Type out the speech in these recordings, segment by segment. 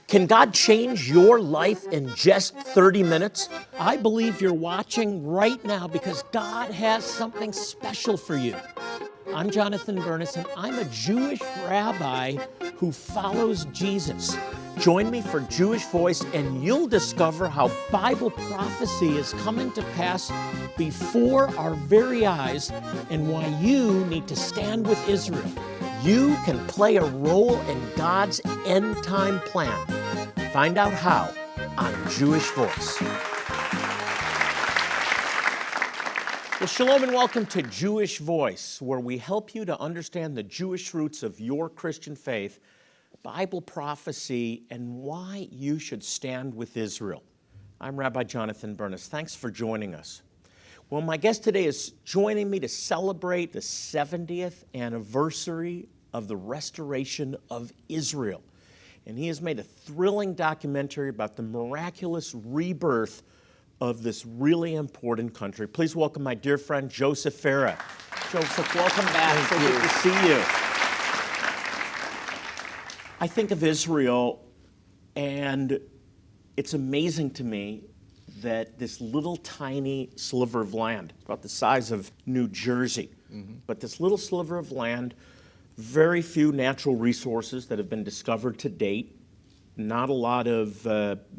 Can God change your life in just 30 minutes? I believe you're watching right now because God has something special for you. I'm Jonathan Bernis, and I'm a Jewish rabbi who follows Jesus. Join me for Jewish Voice, and you'll discover how Bible prophecy is coming to pass before our very eyes and why you need to stand with Israel. You can play a role in God's end-time plan. Find out how on Jewish Voice. Well, shalom and welcome to Jewish Voice, where we help you to understand the Jewish roots of your Christian faith, Bible prophecy, and why you should stand with Israel. I'm Rabbi Jonathan Bernis. Thanks for joining us. Well, my guest today is joining me to celebrate the 70th anniversary of the restoration of Israel. And he has made a thrilling documentary about the miraculous rebirth of this really important country. Please welcome my dear friend, Joseph Farah. Joseph, welcome back. So good to see you. I think of Israel, and it's amazing to me that this little tiny sliver of land, about the size of New Jersey, but this little sliver of land, very few natural resources that have been discovered to date, not a lot of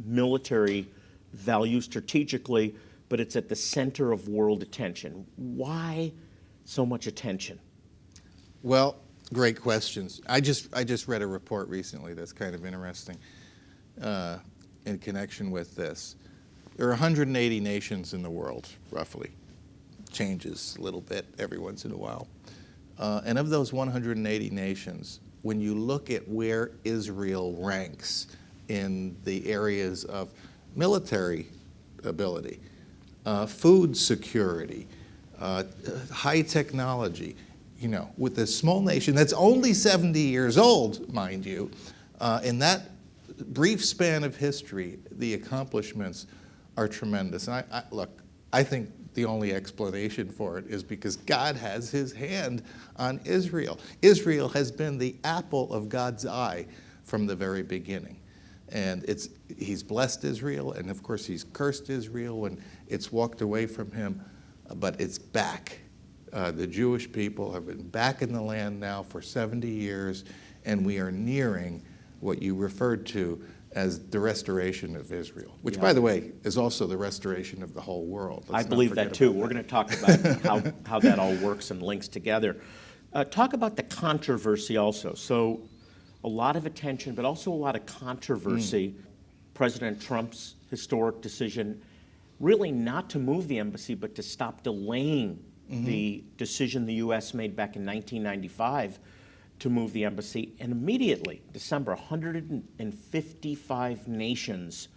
military value strategically, but it's at the center of world attention. Why so much attention? Well, great questions. I just read a report recently that's kind of interesting in connection with this. There are 180 nations in the world, roughly. Changes a little bit every once in a while. And of those 180 nations, when you look at where Israel ranks in the areas of military ability, food security, high technology, with a small nation that's only 70 years old, mind you, in that brief span of history, the accomplishments are tremendous. And I think the only explanation for it is because God has his hand on Israel. Israel has been the apple of God's eye from the very beginning. And he's blessed Israel, and of course he's cursed Israel when it's walked away from him, but it's back. The Jewish people have been back in the land now for 70 years, and we are nearing what you referred to as the restoration of Israel, which, by the way, is also the restoration of the whole world. I believe that too. We're going to talk about how that all works and links together. Talk about the controversy also. So a lot of attention, but also a lot of controversy. President Trump's historic decision really not to move the embassy, but to stop delaying the decision the U.S. made back in 1995 to move the embassy, and immediately, December, 155 nations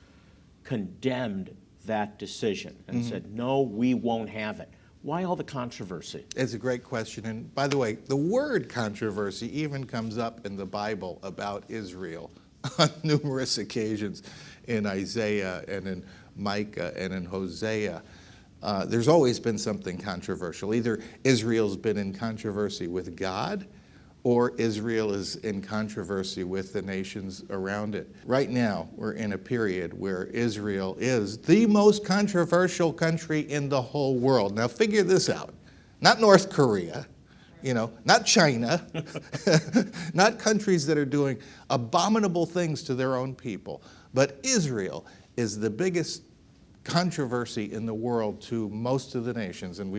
condemned that decision and said, no, we won't have it. Why all the controversy? It's a great question. And by the way, the word controversy even comes up in the Bible about Israel on numerous occasions in Isaiah and in Micah and in Hosea. There's always been something controversial. Either Israel's been in controversy with God, or Israel is in controversy with the nations around it. Right now, we're in a period where Israel is the most controversial country in the whole world. Now figure this out. Not North Korea, not China, not countries that are doing abominable things to their own people, but Israel is the biggest controversy in the world to most of the nations. And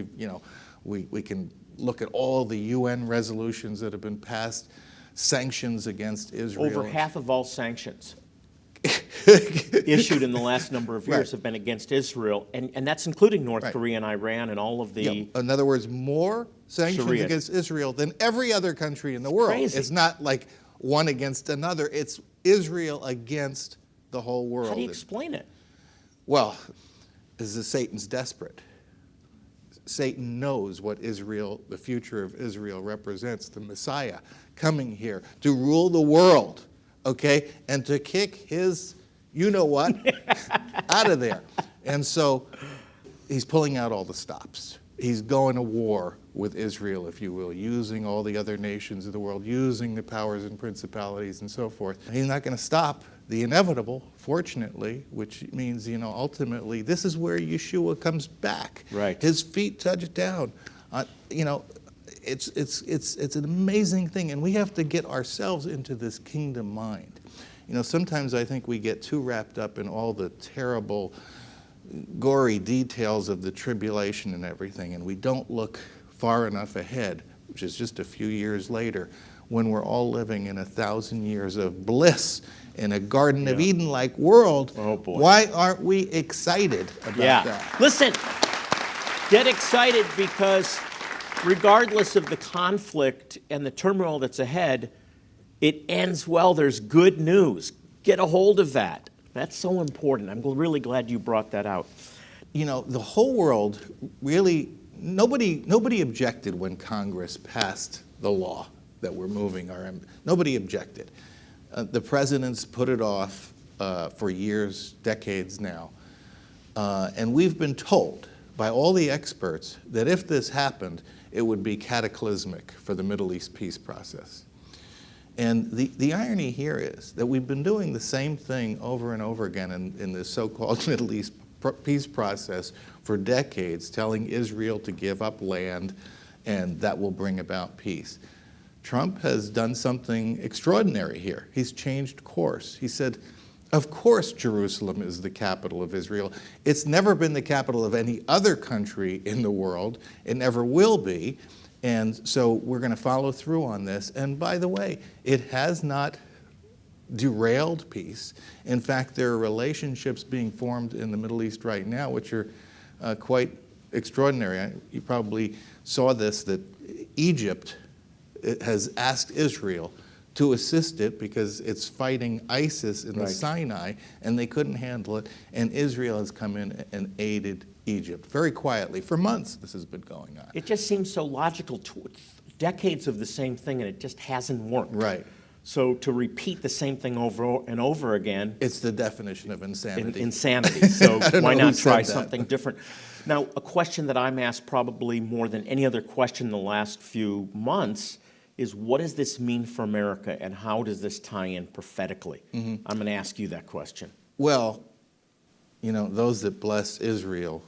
we can look at all the UN resolutions that have been passed, sanctions against Israel. Over half of all sanctions issued in the last number of years have been against Israel, and that's including North Korea and Iran and all of the... In other words, more sanctions against Israel than every other country in the world. Crazy. It's not like one against another. It's Israel against the whole world. How do you explain it? Well, Satan's desperate. Satan knows what Israel, the future of Israel represents, the Messiah coming here to rule the world, okay, and to kick his you-know-what out of there. And so he's pulling out all the stops. He's going to war with Israel, if you will, using all the other nations of the world, using the powers and principalities and so forth. He's not going to stop the inevitable, fortunately, which means, ultimately, this is where Yeshua comes back. Right. His feet touch down. It's an amazing thing, and we have to get ourselves into this kingdom mind. Sometimes I think we get too wrapped up in all the terrible, gory details of the tribulation and everything, and we don't look far enough ahead, which is just a few years later, when we're all living in 1,000 years of bliss in a Garden of Eden-like world. Oh, boy. Why aren't we excited about that? Listen, get excited, because regardless of the conflict and the turmoil that's ahead, it ends well. There's good news. Get a hold of that. That's so important. I'm really glad you brought that out. The whole world really, nobody objected when Congress passed the law that we're moving nobody objected. The presidents put it off for years, decades now. And we've been told by all the experts that if this happened, it would be cataclysmic for the Middle East peace process. And the irony here is that we've been doing the same thing over and over again in this so-called Middle East peace process for decades, telling Israel to give up land, and that will bring about peace. Trump has done something extraordinary here. He's changed course. He said, of course Jerusalem is the capital of Israel. It's never been the capital of any other country in the world. It never will be. And so we're going to follow through on this. And by the way, it has not derailed peace. In fact, there are relationships being formed in the Middle East right now, which are quite extraordinary. You probably saw this, that Egypt has asked Israel to assist it because it's fighting ISIS in the Sinai, and they couldn't handle it. And Israel has come in and aided Egypt very quietly. For months, this has been going on. It just seems so logical. Decades of the same thing, and it just hasn't worked. Right. So to repeat the same thing over and over again. It's the definition of insanity. Insanity. So why not try that. something different? Now, a question that I'm asked probably more than any other question in the last few months is, what does this mean for America, and how does this tie in prophetically? I'm going to ask you that question. Well, those that bless Israel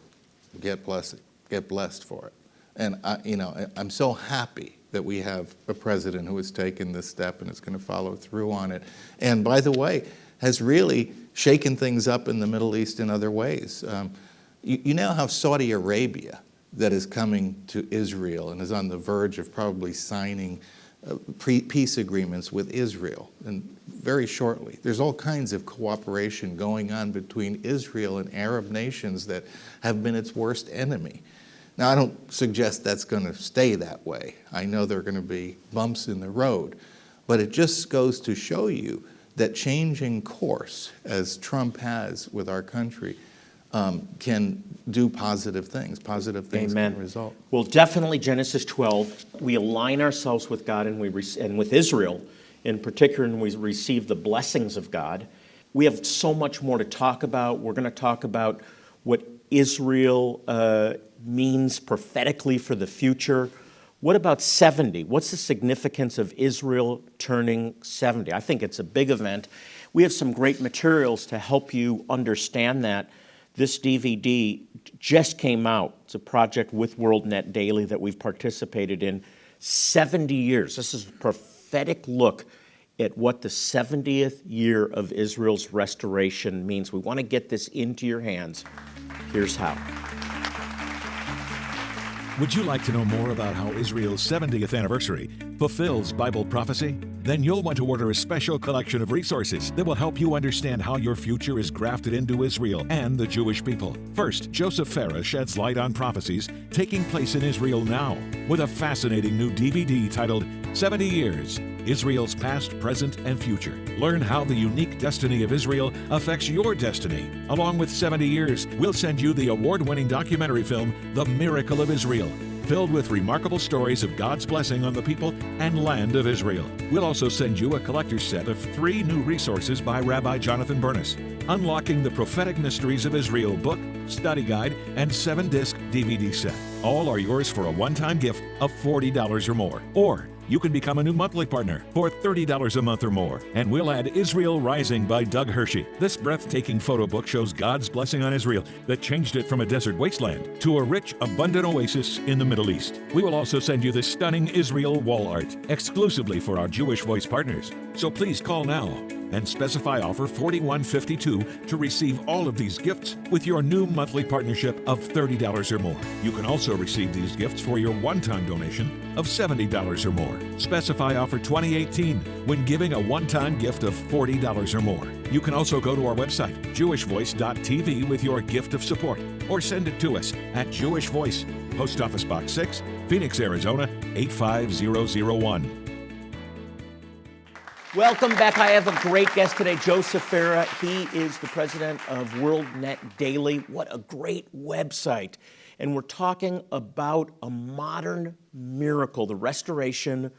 get blessed for it. And I'm so happy that we have a president who has taken this step and is going to follow through on it. And by the way, has really shaken things up in the Middle East in other ways. You now have Saudi Arabia that is coming to Israel and is on the verge of probably signing peace agreements with Israel, and very shortly. There's all kinds of cooperation going on between Israel and Arab nations that have been its worst enemy. Now, I don't suggest that's going to stay that way. I know there are going to be bumps in the road, but it just goes to show you that changing course, as Trump has with our country, can do positive things. Positive things Amen. Can result. Well, definitely Genesis 12. We align ourselves with God, and with Israel in particular, and we receive the blessings of God. We have so much more to talk about. We're going to talk about what Israel means prophetically for the future. What about 70? What's the significance of Israel turning 70? I think it's a big event. We have some great materials to help you understand that. This DVD just came out. It's a project with WorldNet Daily that we've participated in. 70 years. This is a prophetic look at what the 70th year of Israel's restoration means. We want to get this into your hands. Here's how. Would you like to know more about how Israel's 70th anniversary fulfills Bible prophecy? Then you'll want to order a special collection of resources that will help you understand how your future is grafted into Israel and the Jewish people. First, Joseph Farah sheds light on prophecies taking place in Israel now with a fascinating new DVD titled 70 Years, Israel's Past, Present, and Future. Learn how the unique destiny of Israel affects your destiny. Along with 70 Years, we'll send you the award-winning documentary film, The Miracle of Israel, filled with remarkable stories of God's blessing on the people and land of Israel. We'll also send you a collector's set of 3 new resources by Rabbi Jonathan Bernis: Unlocking the Prophetic Mysteries of Israel book, study guide, and 7-disc DVD set. All are yours for a one-time gift of $40 or more. Or you can become a new monthly partner for $30 a month or more, and we'll add Israel Rising by Doug Hershey. This breathtaking photo book shows God's blessing on Israel that changed it from a desert wasteland to a rich, abundant oasis in the Middle East. We will also send you this stunning Israel wall art exclusively for our Jewish Voice partners. So please call now and specify offer 4152 to receive all of these gifts with your new monthly partnership of $30 or more. You can also receive these gifts for your one-time donation of $70 or more. Specify offer 2018 when giving a one-time gift of $40 or more. You can also go to our website, jewishvoice.tv, with your gift of support, or send it to us at Jewish Voice, Post Office Box 6, Phoenix, Arizona 85001. Welcome back. I have a great guest today, Joseph Farah. He is the president of WorldNet Daily. What a great website. And we're talking about a modern miracle, the restoration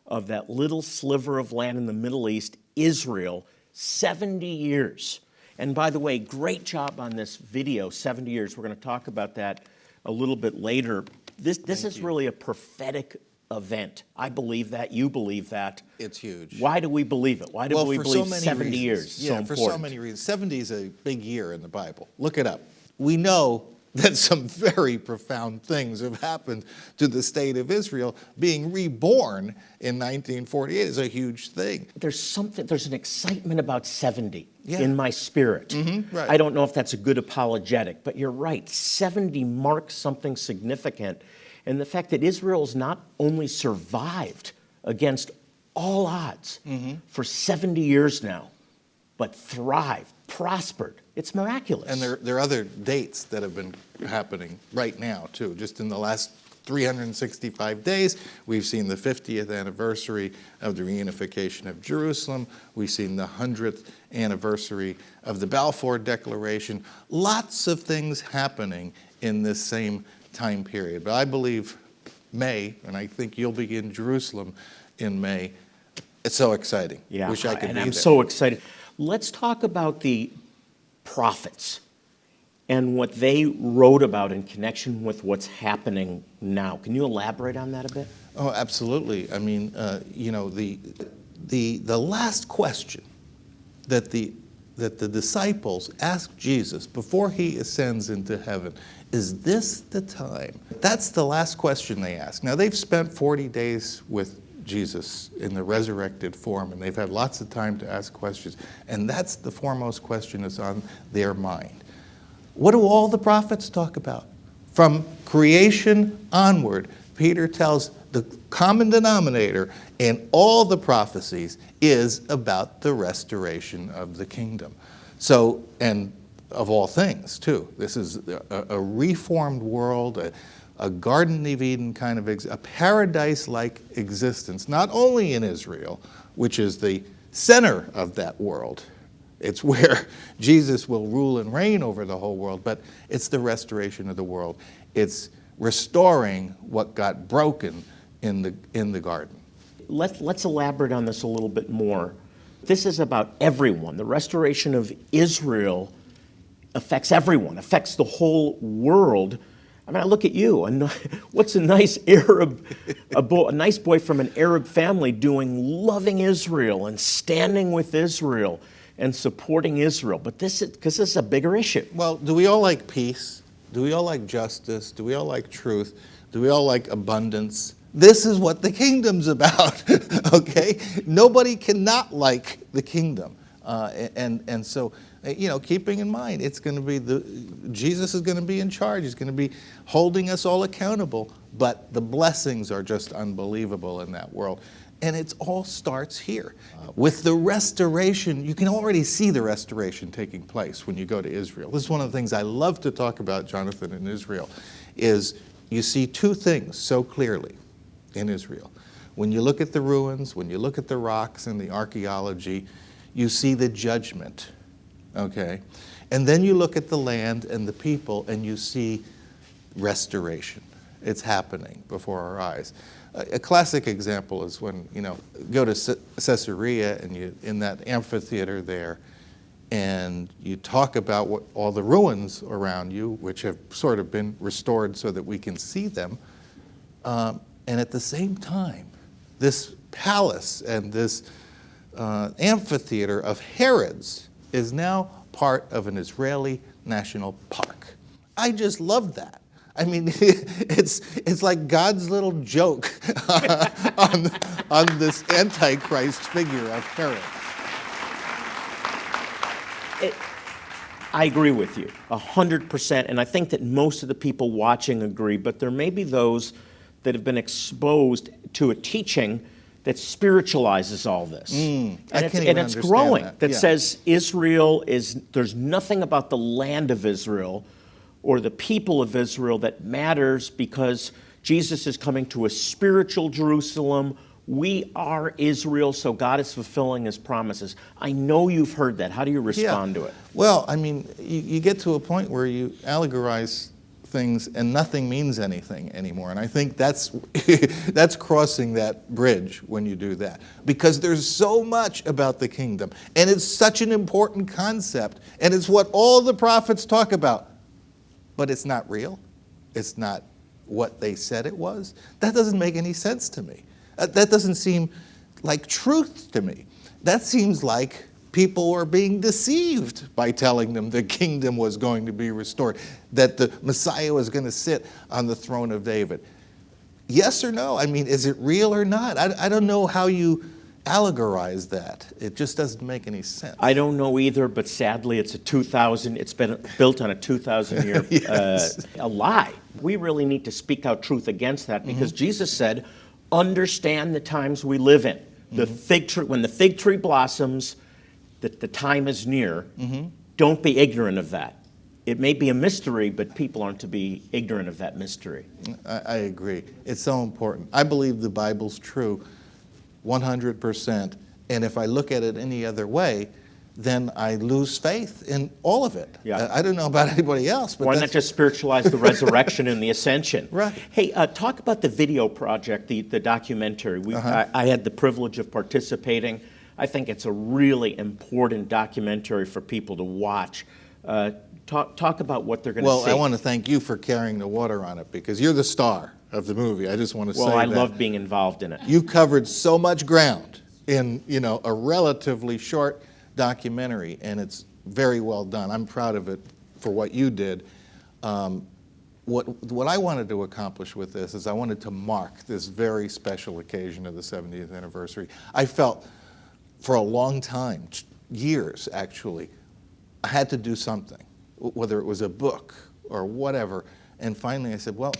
of that little sliver of land in the Middle East, Israel, 70 years. And by the way, great job on this video, 70 years. We're going to talk about that a little bit later. This is really a prophetic event. I believe that. You believe that. It's huge. Why do we believe it? Why do we for believe so many 70 reasons. years? Yeah, so for important? so many reasons. 70 is a big year in the Bible. Look it up. We know that some very profound things have happened to the state of Israel. Being reborn in 1948 is a huge thing. There's an excitement about 70 Yeah. in my spirit. Right. I don't know if that's a good apologetic, but you're right. 70 marks something significant. And the fact that Israel's not only survived against all odds for 70 years now, but thrived, prospered. It's miraculous. And there are other dates that have been happening right now, too. Just in the last 365 days, we've seen the 50th anniversary of the reunification of Jerusalem. We've seen the 100th anniversary of the Balfour Declaration. Lots of things happening in this same time period. But I believe May, and I think you'll be in Jerusalem in May. It's so exciting. Yeah, Wish I could and be I'm there. so excited. Let's talk about the prophets and what they wrote about in connection with what's happening now. Can you elaborate on that a bit? Oh, absolutely. I mean, the last question that the disciples asked Jesus before he ascends into heaven, is this the time? That's the last question they ask. Now, they've spent 40 days with Jesus in the resurrected form, and they've had lots of time to ask questions, and that's the foremost question that's on their mind. What do all the prophets talk about? From creation onward, Peter tells the common denominator in all the prophecies is about the restoration of the kingdom. So, and of all things, too. This is a reformed world, a Garden of Eden kind of, a paradise-like existence, not only in Israel, which is the center of that world. It's where Jesus will rule and reign over the whole world, but it's the restoration of the world. It's restoring what got broken in the garden. Let's elaborate on this a little bit more. This is about everyone. The restoration of Israel affects everyone, affects the whole world. I mean, I look at you. What's a nice a nice boy from an Arab family doing, loving Israel and standing with Israel and supporting Israel? But because this is a bigger issue. Well, do we all like peace? Do we all like justice? Do we all like truth? Do we all like abundance? This is what the kingdom's about, okay? Nobody cannot like the kingdom. And so, keeping in mind, it's going to be Jesus is going to be in charge. He's going to be holding us all accountable. But the blessings are just unbelievable in that world. And it all starts here. With the restoration, you can already see the restoration taking place when you go to Israel. This is one of the things I love to talk about, Jonathan, in Israel, is you see two things so clearly in Israel. When you look at the ruins, when you look at the rocks and the archaeology, you see the judgment, okay? And then you look at the land and the people and you see restoration. It's happening before our eyes. A classic example is when, go to Caesarea and you in that amphitheater there, and you talk about all the ruins around you, which have sort of been restored so that we can see them, and at the same time, this palace and this amphitheater of Herods is now part of an Israeli national park. I just love that. I mean, it's like God's little joke on this Antichrist figure of Herod. I agree with you 100%, and I think that most of the people watching agree, but there may be those that have been exposed to a teaching that spiritualizes all this. I can't even and it's understand growing, that. that Yeah. says Israel is, there's nothing about the land of Israel or the people of Israel that matters because Jesus is coming to a spiritual Jerusalem. We are Israel, so God is fulfilling his promises. I know you've heard that. How do you respond to it? Well, I mean, you get to a point where you allegorize things and nothing means anything anymore. And I think that's that's crossing that bridge when you do that. Because there's so much about the kingdom. And it's such an important concept. And it's what all the prophets talk about. But it's not real. It's not what they said it was. That doesn't make any sense to me. That doesn't seem like truth to me. That seems like people were being deceived by telling them the kingdom was going to be restored, that the Messiah was going to sit on the throne of David. Yes or no? I mean, is it real or not? I don't know how you allegorize that. It just doesn't make any sense. I don't know either, but sadly it's it's been built on a 2,000 year Yes. a lie. We really need to speak out truth against that because Jesus said, understand the times we live in. The fig tree, when the fig tree blossoms, that the time is near. Don't be ignorant of that. It may be a mystery, but people aren't to be ignorant of that mystery. I agree. It's so important. I believe the Bible's true 100%. And if I look at it any other way, then I lose faith in all of it. Yeah. I don't know about anybody else, but Why not just spiritualize the resurrection and the ascension? Right. Hey, talk about the video project, the documentary. I had the privilege of participating. I think it's a really important documentary for people to watch. Talk about what they're going to see. Well, I want to thank you for carrying the water on it because you're the star of the movie. I just want to say that. Well, I love being involved in it. You covered so much ground in, a relatively short documentary, and it's very well done. I'm proud of it for what you did. What I wanted to accomplish with this is I wanted to mark this very special occasion of the 70th anniversary. I felt for a long time, years actually, I had to do something, whether it was a book or whatever. And finally I said, well,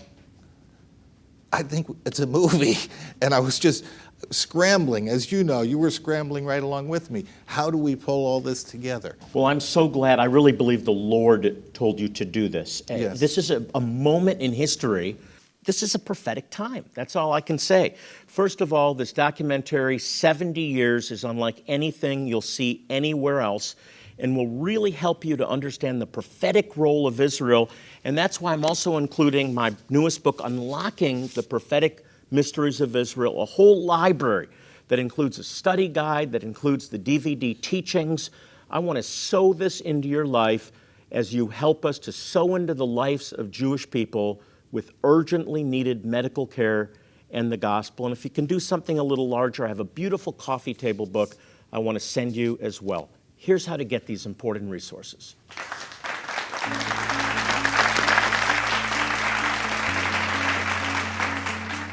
I think it's a movie. And I was just scrambling. As you know, you were scrambling right along with me. How do we pull all this together? Well, I'm so glad. I really believe the Lord told you to do this. Yes. This is a moment in history. This is a prophetic time. That's all I can say. First of all, this documentary, 70 years, is unlike anything you'll see anywhere else and will really help you to understand the prophetic role of Israel. And that's why I'm also including my newest book, Unlocking the Prophetic Mysteries of Israel, a whole library that includes a study guide, that includes the DVD teachings. I want to sow this into your life as you help us to sow into the lives of Jewish people with urgently needed medical care and the gospel. And if you can do something a little larger, I have a beautiful coffee table book I want to send you as well. Here's how to get these important resources.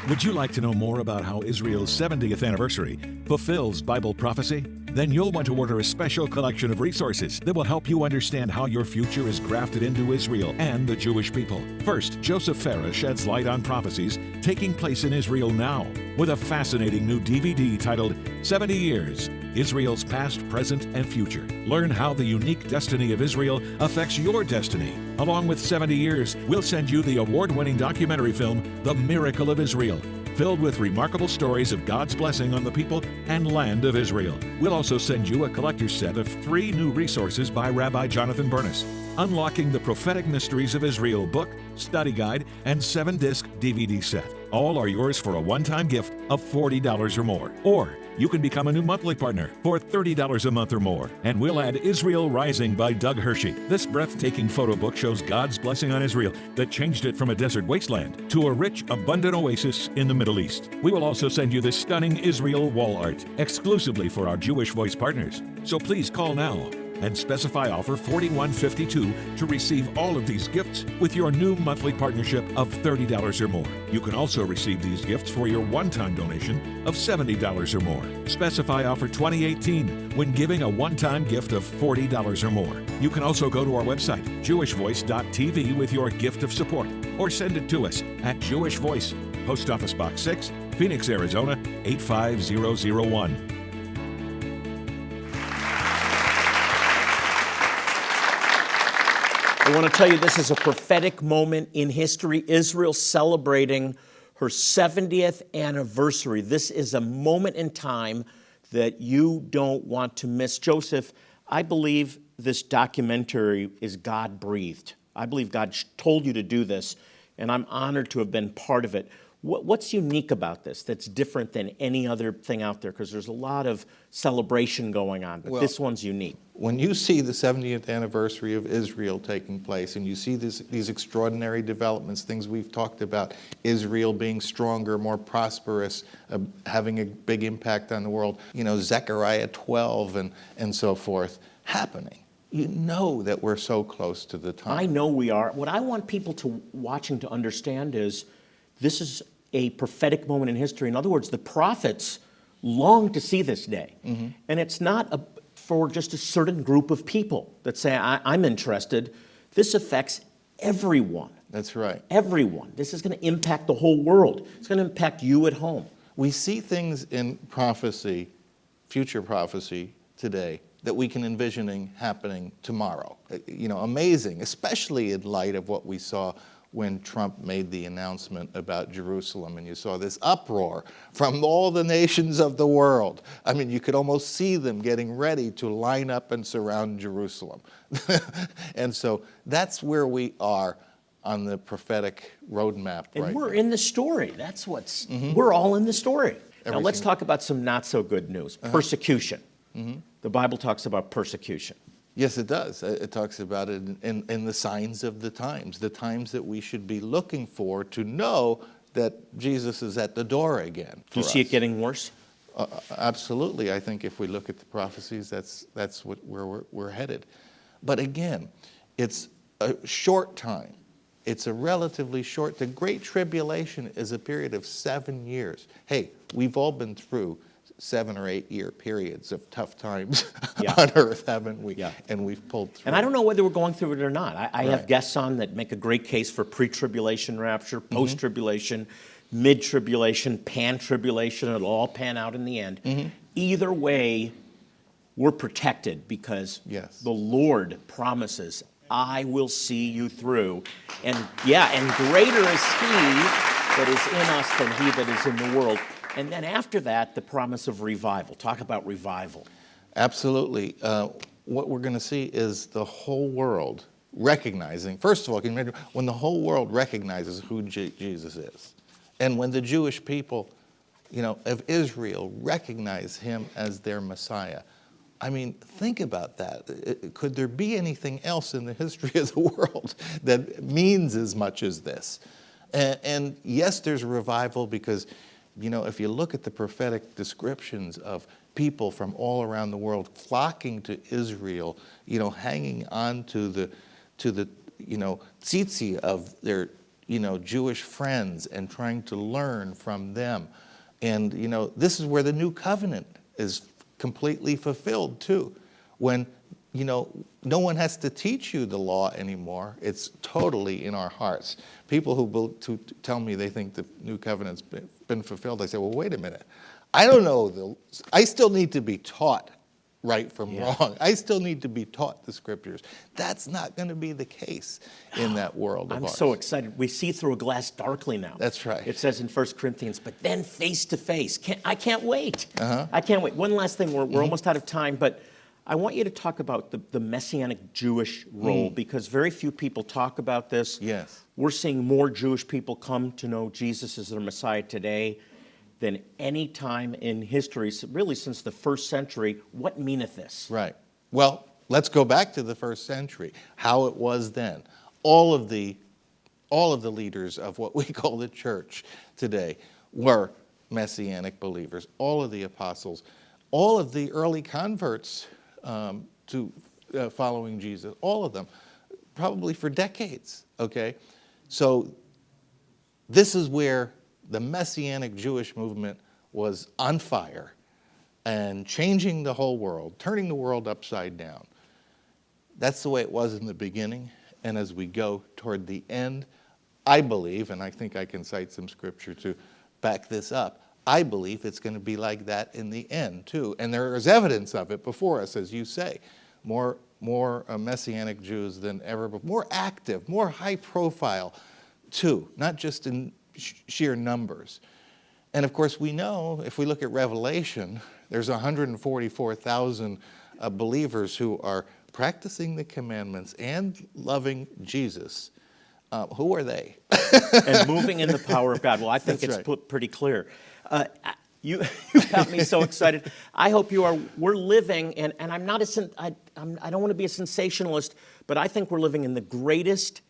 Would you like to know more about how Israel's 70th anniversary fulfills Bible prophecy? Then you'll want to order a special collection of resources that will help you understand how your future is grafted into Israel and the Jewish people. First, Joseph Farah sheds light on prophecies taking place in Israel now with a fascinating new DVD titled 70 Years, Israel's Past, Present, and Future. Learn how the unique destiny of Israel affects your destiny. Along with 70 Years, we'll send you the award-winning documentary film, The Miracle of Israel, filled with remarkable stories of God's blessing on the people and land of Israel. We'll also send you a collector's set of 3 new resources by Rabbi Jonathan Bernis: Unlocking the Prophetic Mysteries of Israel book, study guide, and 7-disc DVD set. All are yours for a one-time gift of $40 or more. Or You can become a new monthly partner for $30 a month or more, and we'll add Israel Rising by Doug Hershey. This breathtaking photo book shows God's blessing on Israel that changed it from a desert wasteland to a rich, abundant oasis in the Middle East. We will also send you this stunning Israel wall art exclusively for our Jewish Voice partners. So please call now and specify offer 4152 to receive all of these gifts with your new monthly partnership of $30 or more. You can also receive these gifts for your one-time donation of $70 or more. Specify offer 2018 when giving a one-time gift of $40 or more. You can also go to our website, jewishvoice.tv, with your gift of support, or send it to us at Jewish Voice, Post Office Box 6, Phoenix, Arizona 85001. I want to tell you, this is a prophetic moment in history. Israel celebrating her 70th anniversary. This is a moment in time that you don't want to miss. Joseph, I believe this documentary is God-breathed. I believe God told you to do this, and I'm honored to have been part of it. What's unique about this that's different than any other thing out there? Because there's a lot of celebration going on, but this one's unique. When you see the 70th anniversary of Israel taking place, and you see these extraordinary developments, things we've talked about, Israel being stronger, more prosperous, having a big impact on the world, Zechariah 12 and so forth, happening. You know that we're so close to the time. I know we are. What I want people watching to understand is this is a prophetic moment in history. In other words, the prophets long to see this day. Mm-hmm. And it's not for just a certain group of people that say, I'm interested. This affects everyone. That's right. Everyone. This is going to impact the whole world. It's going to impact you at home. We see things in prophecy, future prophecy today, that we can envision happening tomorrow. Amazing, especially in light of what we saw when Trump made the announcement about Jerusalem, and you saw this uproar from all the nations of the world. I mean, you could almost see them getting ready to line up and surround Jerusalem. And so that's where we are on the prophetic roadmap right now. And we're in the story. That's we're all in the story. Now let's talk about some not so good news. Persecution. Mm-hmm. The Bible talks about persecution. Yes, it does. It talks about it in the signs of the times that we should be looking for to know that Jesus is at the door again. Do you see it getting worse? Absolutely. I think if we look at the prophecies, that's where we're headed. But again, it's a short time. It's a relatively short. The Great Tribulation is a period of 7 years. Hey, we've all been through 7 or 8 year periods of tough times on earth, haven't we? Yeah. And we've pulled through. And I don't know whether we're going through it or not. I have guests on that make a great case for pre-tribulation rapture, post-tribulation, mid-tribulation, pan-tribulation. It'll all pan out in the end. Mm-hmm. Either way, we're protected because the Lord promises, I will see you through. And greater is He that is in us than he that is in the world. And then after that, the promise of revival. Talk about revival. Absolutely. What we're going to see is the whole world recognizing, first of all, can you imagine when the whole world recognizes who Jesus is, and when the Jewish people, of Israel recognize him as their Messiah. I mean, think about that. Could there be anything else in the history of the world that means as much as this? And yes, there's a revival because if you look at the prophetic descriptions of people from all around the world flocking to Israel, hanging on to the tzitzi of their, Jewish friends and trying to learn from them. And, this is where the new covenant is completely fulfilled too. When, no one has to teach you the law anymore. It's totally in our hearts. People who tell me they think the new covenant's been fulfilled, I say, well, wait a minute. I don't know. I still need to be taught right from wrong. I still need to be taught the scriptures. That's not going to be the case in that world of ours. I'm so excited. We see through a glass darkly now. That's right. It says in 1 Corinthians, but then face to face. I can't wait. I can't wait. One last thing. We're almost out of time, but I want you to talk about the Messianic Jewish role because very few people talk about this. Yes. We're seeing more Jewish people come to know Jesus as their Messiah today than any time in history, really since the first century. What meaneth this? Right. Well, let's go back to the first century, how it was then. All of the leaders of what we call the church today were Messianic believers. All of the apostles, all of the early converts to following Jesus, all of them, probably for decades, okay? So this is where the Messianic Jewish movement was on fire and changing the whole world, turning the world upside down. That's the way it was in the beginning, and as we go toward the end, I believe, and I think I can cite some scripture to back this up, I believe it's going to be like that in the end too. And there is evidence of it before us, as you say. More Messianic Jews than ever before, more active, more high profile too, not just in sheer numbers. And of course we know, if we look at Revelation, there's 144,000 believers who are practicing the commandments and loving Jesus. Who are they? And moving in the power of God. Well, I think That's it's right. put pretty clear. You got me so excited. I hope you are. We're living, and I'm not I don't want to be a sensationalist, but I think we're living in the greatest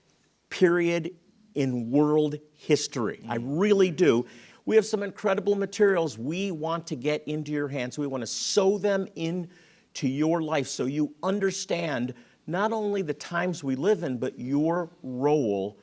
period in world history. I really do. We have some incredible materials we want to get into your hands. We want to sow them into your life so you understand not only the times we live in, but your role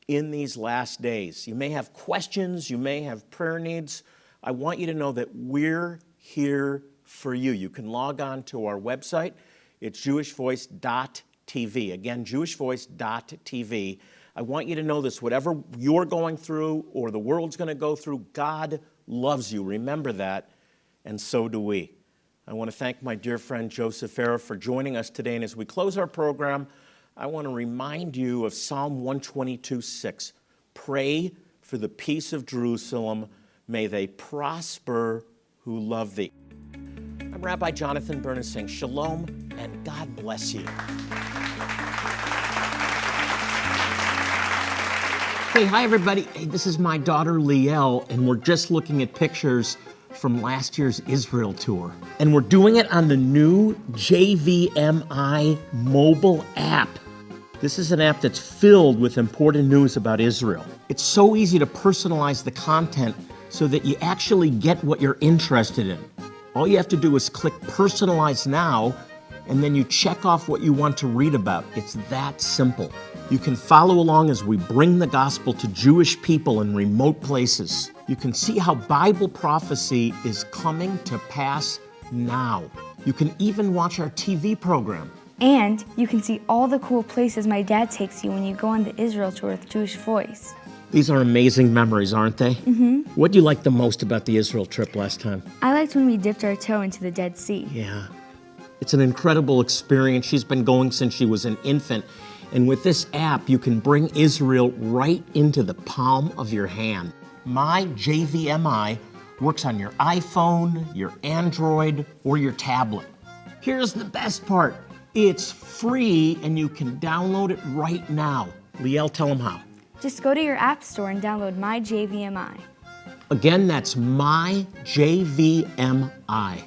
in these last days. You may have questions, you may have prayer needs. I want you to know that we're here for you. You can log on to our website. It's jewishvoice.tv. Again, jewishvoice.tv. I want you to know this. Whatever you're going through or the world's going to go through, God loves you. Remember that, and so do we. I want to thank my dear friend Joseph Farah for joining us today. And as we close our program, I want to remind you of Psalm 122:6. Pray for the peace of Jerusalem. May they prosper who love thee. I'm Rabbi Jonathan Burness saying shalom and God bless you. Hey, hi everybody. Hey, this is my daughter Liel, and we're just looking at pictures from last year's Israel tour. And we're doing it on the new JVMI mobile app. This is an app that's filled with important news about Israel. It's so easy to personalize the content so that you actually get what you're interested in. All you have to do is click Personalize Now, and then you check off what you want to read about. It's that simple. You can follow along as we bring the gospel to Jewish people in remote places. You can see how Bible prophecy is coming to pass now. You can even watch our TV program. And you can see all the cool places my dad takes you when you go on the Israel tour with Jewish Voice. These are amazing memories, aren't they? Mm-hmm. What do you like the most about the Israel trip last time? I liked when we dipped our toe into the Dead Sea. Yeah. It's an incredible experience. She's been going since she was an infant. And with this app, you can bring Israel right into the palm of your hand. My JVMI works on your iPhone, your Android, or your tablet. Here's the best part. It's free, and you can download it right now. Liel, tell them how. Just go to your app store and download My JVMI. Again, that's My JVMI.